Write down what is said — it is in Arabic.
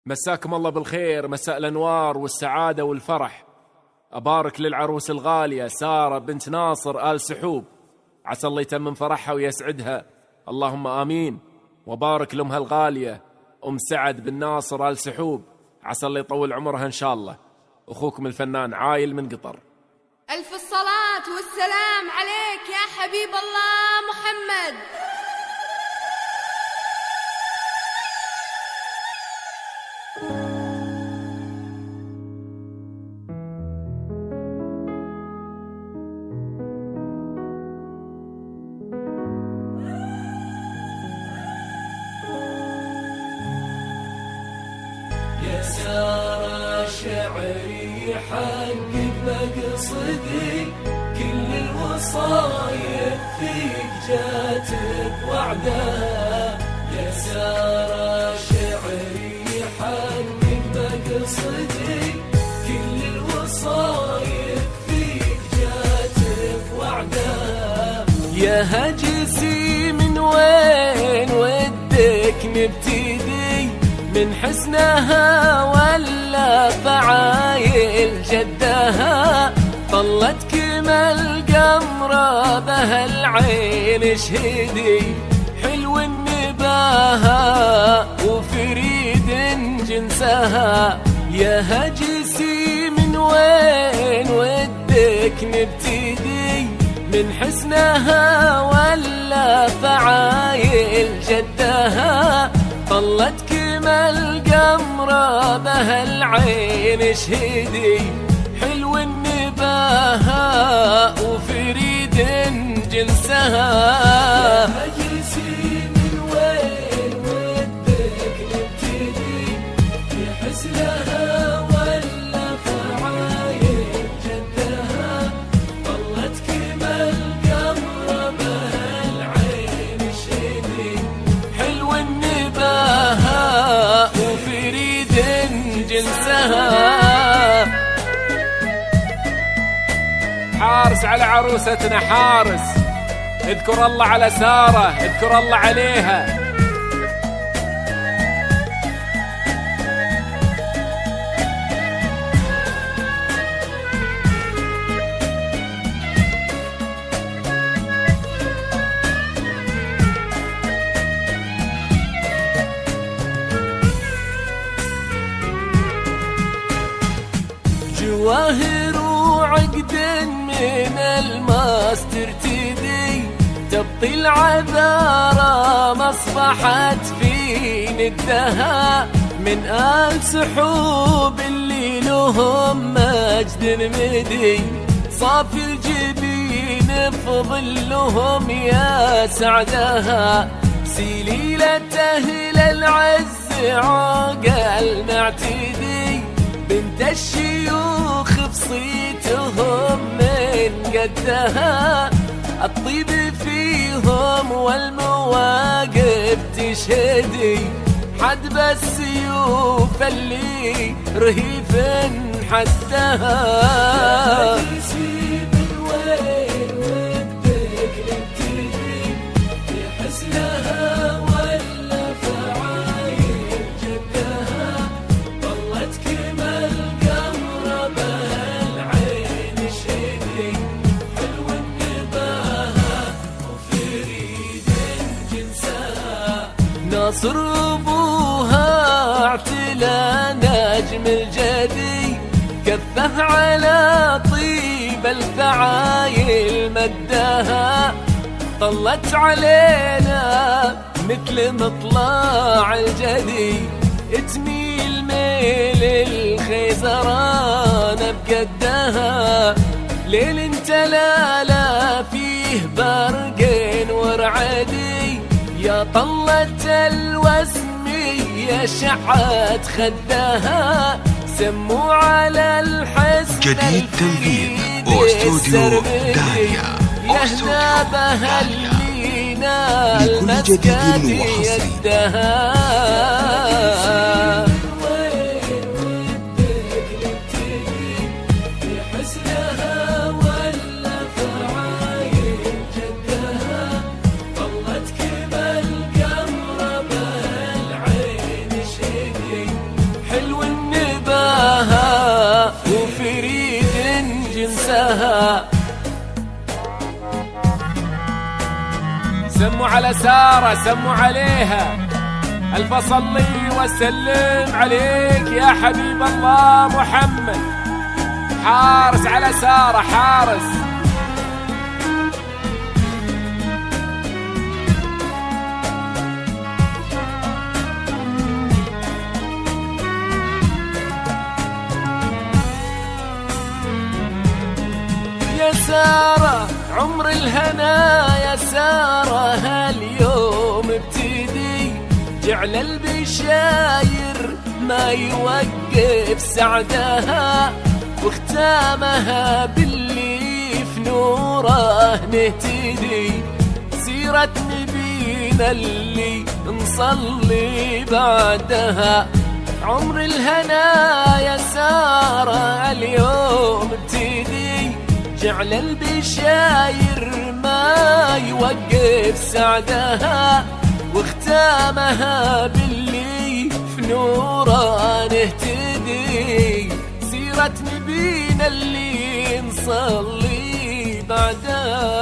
مساكم الله بالخير، مساء الأنوار والسعادة والفرح. أبارك للعروس الغالية سارة بنت ناصر آل سحوب، عسى الله يتمم فرحها ويسعدها، اللهم آمين. وبارك لأمها الغالية أم سعد بن ناصر آل سحوب، عسى الله يطول عمرها إن شاء الله. أخوكم الفنان عايل من قطر. ألف الصلاة والسلام عليك يا حبيب الله محمد. يا سارة شعري حقق مقصدي، كل الوصايا فيك جات بوعدها. يا سارة شعري حقق مقصدي، كل الوصايا فيك جات بوعدها. يا هجسي من وين ودك نبتدي، من حسنها ولا فعايل جدها؟ طلت كما القمرة بها العين شهدي، حلو النباها وفريد جنسها. يا هجسي من وين ودك نبتدي، من حسنها ولا فعايل جدها؟ طلت كما القمرة بها العين شهدي، حلو النباها وفريد جنسها. هجسي من وين ودك نبتدي، في حسنها ولا فعايل جدها؟ طلت كما القمرة بها العين شهدي، حلو النباها وفريد جنسها. حارس على عروستنا حارس، اذكر الله على سارة، اذكر الله عليها. جواهر وعقد من الماس ترتدي، تبطي العذارى مصبحت في ندها. من آل سحوب اللي لهم مجد مدي، صافي الجبين في ظلهم يا سعدها. سليلة أهل العز عقل معتدي، بنت الشيوخ بصيتهم من قدها. الطيب فيهم والمواقف تشهدي، حدب السيوف اللي رهيف حدها. هجسي من وين ودك نبتدي، في حسنها ولا فعايل جدها؟ طلت كما القمرة بها العين شهدي، حلو النباها وفريد جنسها. ناصر أبوها اعتلى نجم الجدي، كفه على طيب الفعايل مدها. طلت علينا مثل مطلع الجدي، تميل ميل الخيزران بقدها. ليل انت لا فيه برق ورعدي، يا طلت الوسمية شعت خدها. سموا على الحسن جديد تنفيذ واستوديو داليا، يهدى بها المينا لكل جديد وحصري. يدها. طلت كما القمرة بها العين سموا على سارة سموا عليها، ألف صلي وسلم عليك يا حبيب الله محمد. حارس على سارة حارس. يا سارة عمر الهنا يا سارة هاليوم ابتدي، جعل البشاير ما يوقف سعدها، واختامها باللي في نوره نهتدي، سيرة نبينا اللي نصلي بعدها. عمر الهنا يا سارة اليوم ابتدي، جعل البشاير ما يوقف سعدها، واختامها باللي في نوره نهتدي، سيرة نبينا اللي نصلي بعدها.